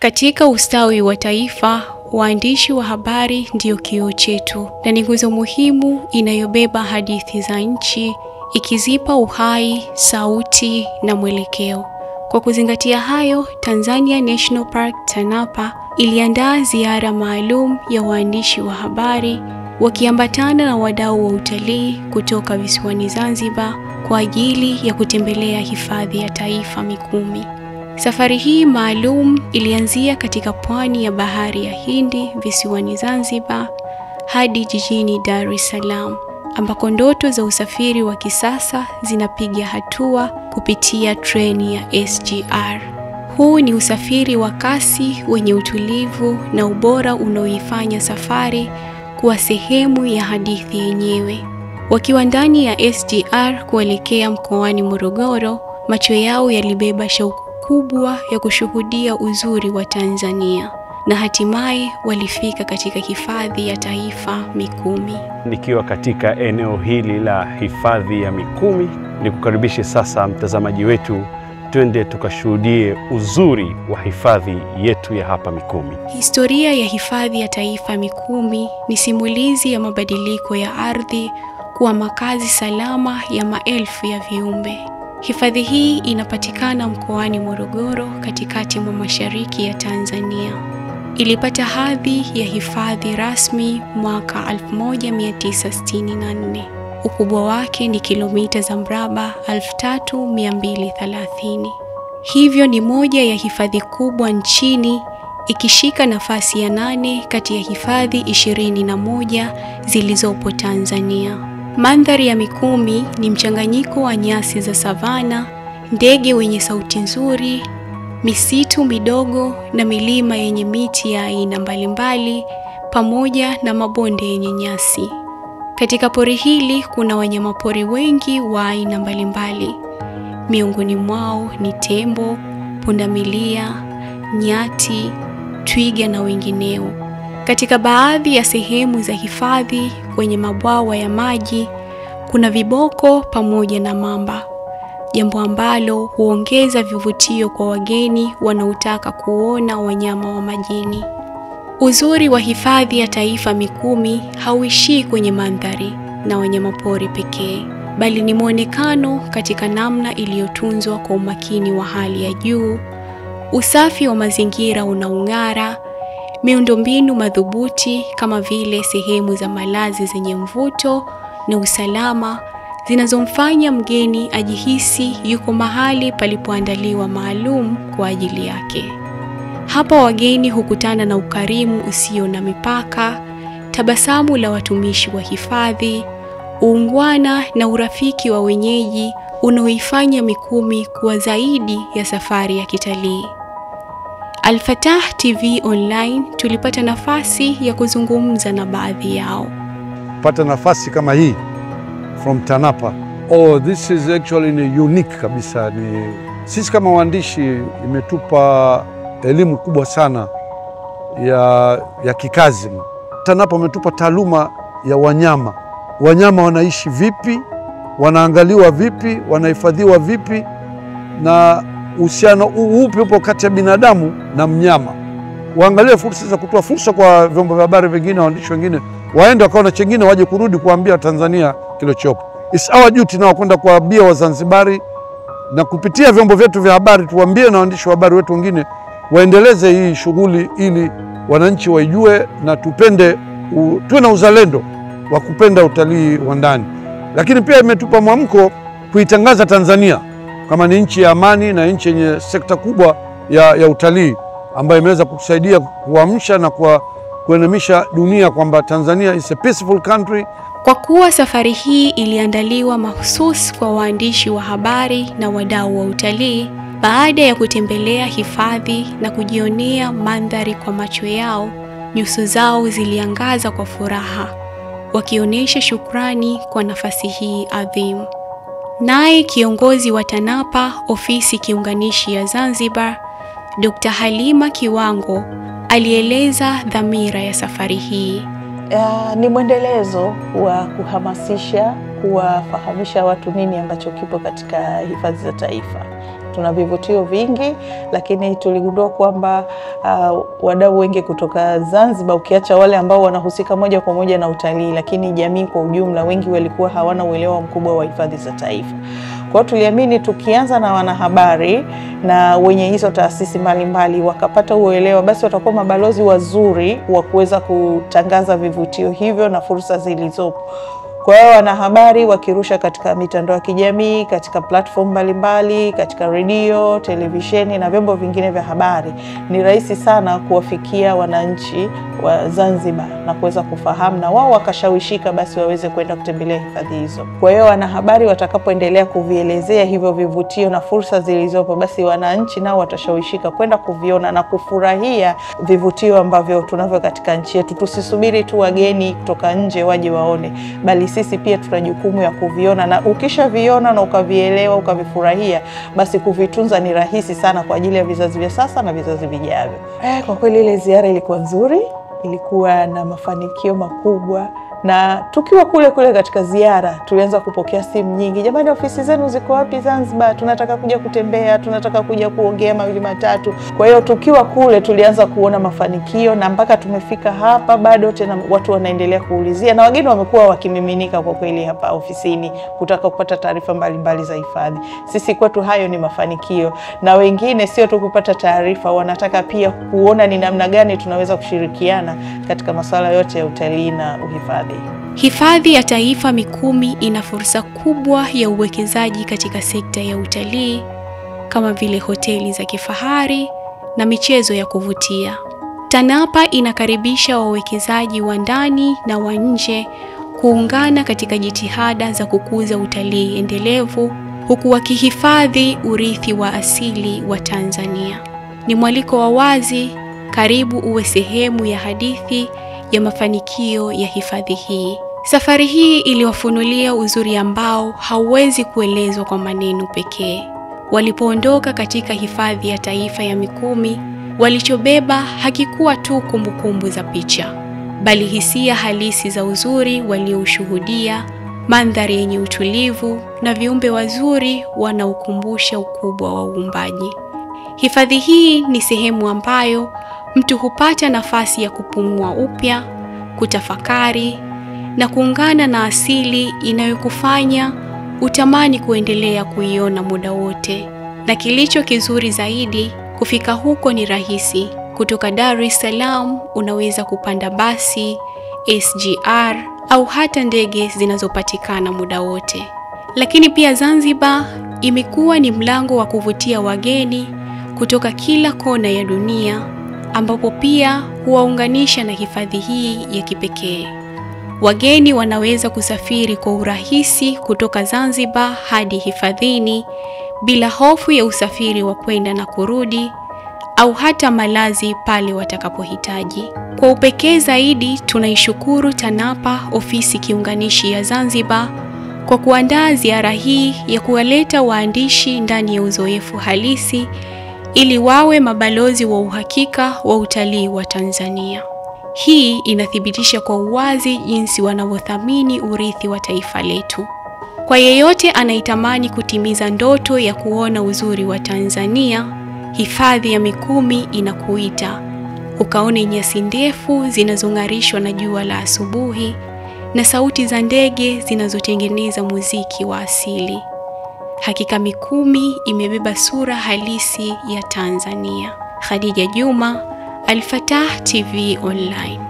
Katika ustawi wa taifa, waandishi wa habari ndio kioo chetu na ni nguzo muhimu inayobeba hadithi za nchi, ikizipa uhai, sauti na mwelekeo. Kwa kuzingatia hayo, Tanzania National Park TANAPA iliandaa ziara maalum ya waandishi wa habari wakiambatana na wadau wa utalii kutoka visiwani Zanzibar kwa ajili ya kutembelea hifadhi ya taifa Mikumi. Safari hii maalum ilianzia katika pwani ya bahari ya Hindi visiwani Zanzibar hadi jijini Dar es Salaam, ambako ndoto za usafiri wa kisasa zinapiga hatua kupitia treni ya SGR. Huu ni usafiri wa kasi wenye utulivu na ubora unaoifanya safari kuwa sehemu ya hadithi yenyewe. Wakiwa ndani ya SGR kuelekea mkoani Morogoro, macho yao yalibeba shauku kubwa ya kushuhudia uzuri wa Tanzania na hatimaye walifika katika hifadhi ya taifa Mikumi. Nikiwa katika eneo hili la hifadhi ya Mikumi, nikukaribishe sasa mtazamaji wetu, twende tukashuhudie uzuri wa hifadhi yetu ya hapa Mikumi. Historia ya hifadhi ya taifa Mikumi ni simulizi ya mabadiliko ya ardhi kuwa makazi salama ya maelfu ya viumbe. Hifadhi hii inapatikana mkoani Morogoro katikati mwa mashariki ya Tanzania. Ilipata hadhi ya hifadhi rasmi mwaka 1964. Ukubwa wake ni kilomita za mraba 3230. Hivyo ni moja ya hifadhi kubwa nchini, ikishika nafasi ya 8 kati ya hifadhi 21 zilizopo Tanzania. Mandhari ya Mikumi ni mchanganyiko wa nyasi za savana, ndege wenye sauti nzuri, misitu midogo na milima yenye miti ya aina mbalimbali pamoja na mabonde yenye nyasi. Katika pori hili kuna wanyamapori wengi wa aina mbalimbali. Miongoni mwao ni tembo, pundamilia, nyati, twiga na wengineo. Katika baadhi ya sehemu za hifadhi kwenye mabwawa ya maji kuna viboko pamoja na mamba, jambo ambalo huongeza vivutio kwa wageni wanaotaka kuona wanyama wa majini. Uzuri wa hifadhi ya taifa Mikumi hauishii kwenye mandhari na wanyamapori pekee, bali ni muonekano katika namna iliyotunzwa kwa umakini wa hali ya juu, usafi wa mazingira unaong'ara, miundombinu madhubuti kama vile sehemu za malazi zenye mvuto na usalama zinazomfanya mgeni ajihisi yuko mahali palipoandaliwa maalum kwa ajili yake. Hapa wageni hukutana na ukarimu usio na mipaka, tabasamu la watumishi wa hifadhi, uungwana na urafiki wa wenyeji unaoifanya Mikumi kuwa zaidi ya safari ya kitalii. Al-Fatah TV Online tulipata nafasi ya kuzungumza na baadhi yao. Pata nafasi kama hii from TANAPA. This is actually unique kabisa. Sisi kama waandishi imetupa elimu kubwa sana ya kikazi. TANAPA umetupa taaluma ya wanyama. Wanyama wanaishi vipi, wanaangaliwa vipi, wanahifadhiwa vipi, na uhusiano upi upo kati ya binadamu na mnyama. Waangalie fursa za kutoa fursa kwa vyombo vya habari vingine, waandishi wengine waende wakaona chengine waje kurudi kuambia Tanzania kilichopo. It's our duty na kwenda kuambia Wazanzibari, na kupitia vyombo vyetu vya habari tuambie na waandishi wa habari wetu wengine waendeleze hii shughuli ili wananchi waijue na tupende, tuwe na uzalendo wa kupenda utalii wa ndani. Lakini pia imetupa mwamko kuitangaza Tanzania kama ni nchi ya amani na nchi yenye sekta kubwa ya utalii ambayo imeweza kusaidia kuamsha na kuelimisha dunia kwamba Tanzania is a peaceful country. Kwa kuwa safari hii iliandaliwa mahususi kwa waandishi wa habari na wadau wa utalii, baada ya kutembelea hifadhi na kujionea mandhari kwa macho yao, nyuso zao ziliangaza kwa furaha, wakionyesha shukrani kwa nafasi hii adhimu. Naye kiongozi wa TANAPA ofisi kiunganishi ya Zanzibar, Dr. Halima Kiwango, alieleza dhamira ya safari hii. Ni mwendelezo wa kuhamasisha, kuwafahamisha watu nini ambacho kipo katika hifadhi za taifa. Tuna vivutio vingi, lakini tuligundua kwamba wadau wengi kutoka Zanzibar, ukiacha wale ambao wanahusika moja kwa moja na utalii, lakini jamii kwa ujumla, wengi walikuwa hawana uelewa mkubwa wa hifadhi za taifa. Kwa hiyo tuliamini tukianza na wanahabari na wenye hizo taasisi mbalimbali wakapata uelewa, basi watakuwa mabalozi wazuri wa kuweza kutangaza vivutio hivyo na fursa zilizopo. Kwa hiyo wanahabari wakirusha katika mitandao ya kijamii, katika platform mbalimbali, katika redio, televisheni na vyombo vingine vya habari, ni rahisi sana kuwafikia wananchi wa Zanzibar na kuweza kufahamu, na wao wakashawishika basi waweze kwenda kutembelea hifadhi hizo. Kwa hiyo wanahabari watakapoendelea kuvielezea hivyo vivutio na fursa zilizopo, basi wananchi nao watashawishika kwenda kuviona na kufurahia vivutio ambavyo tunavyo katika nchi yetu. Tusisubiri tu wageni kutoka nje waje waone, bali sisi pia tuna jukumu ya kuviona, na ukishaviona na ukavielewa, ukavifurahia, basi kuvitunza ni rahisi sana kwa ajili ya vizazi vya sasa na vizazi vijavyo. Kwa kweli ile ziara ilikuwa nzuri, ilikuwa na mafanikio makubwa, na tukiwa kule katika ziara tulianza kupokea simu nyingi, jamani, ofisi zenu ziko wapi Zanzibar? Tunataka kuja kutembea, tunataka kuja kuongea mawili matatu. Kwa hiyo tukiwa kule tulianza kuona mafanikio, na mpaka tumefika hapa bado tena watu wanaendelea kuulizia, na wageni wamekuwa wakimiminika kwa kweli hapa ofisini kutaka kupata taarifa mbalimbali za hifadhi. Sisi kwetu hayo ni mafanikio, na wengine sio tu kupata taarifa, wanataka pia kuona ni namna gani tunaweza kushirikiana katika masuala yote ya utalii na uhifadhi. Hifadhi ya Taifa Mikumi ina fursa kubwa ya uwekezaji katika sekta ya utalii kama vile hoteli za kifahari na michezo ya kuvutia. TANAPA inakaribisha wawekezaji wa ndani na wa nje kuungana katika jitihada za kukuza utalii endelevu huku wakihifadhi urithi wa asili wa Tanzania. Ni mwaliko wa wazi, karibu uwe sehemu ya hadithi ya mafanikio ya hifadhi hii. Safari hii iliwafunulia uzuri ambao hauwezi kuelezwa kwa maneno pekee. Walipoondoka katika Hifadhi ya Taifa ya Mikumi, walichobeba hakikuwa tu kumbukumbu za picha, bali hisia halisi za uzuri walioushuhudia, mandhari yenye utulivu na viumbe wazuri wanaokumbusha ukubwa wa uumbaji. Hifadhi hii ni sehemu ambayo mtu hupata nafasi ya kupumua upya, kutafakari na kuungana na asili inayokufanya utamani kuendelea kuiona muda wote. Na kilicho kizuri zaidi, kufika huko ni rahisi. Kutoka Dar es Salaam unaweza kupanda basi, SGR au hata ndege zinazopatikana muda wote. Lakini pia Zanzibar imekuwa ni mlango wa kuvutia wageni kutoka kila kona ya dunia, ambapo pia huwaunganisha na hifadhi hii ya kipekee. Wageni wanaweza kusafiri kwa urahisi kutoka Zanzibar hadi hifadhini bila hofu ya usafiri wa kwenda na kurudi au hata malazi pale watakapohitaji. Kwa upekee zaidi, tunaishukuru TANAPA ofisi kiunganishi ya Zanzibar kwa kuandaa ziara hii ya kuwaleta waandishi ndani ya uzoefu halisi ili wawe mabalozi wa uhakika wa utalii wa Tanzania. Hii inathibitisha kwa uwazi jinsi wanavyothamini urithi wa taifa letu. Kwa yeyote anaitamani kutimiza ndoto ya kuona uzuri wa Tanzania, Hifadhi ya Mikumi inakuita. Ukaone nyasi ndefu zinazong'arishwa na jua la asubuhi na sauti za ndege zinazotengeneza muziki wa asili. Hakika Mikumi imebeba sura halisi ya Tanzania. Khadija Juma, Al Fatah TV Online.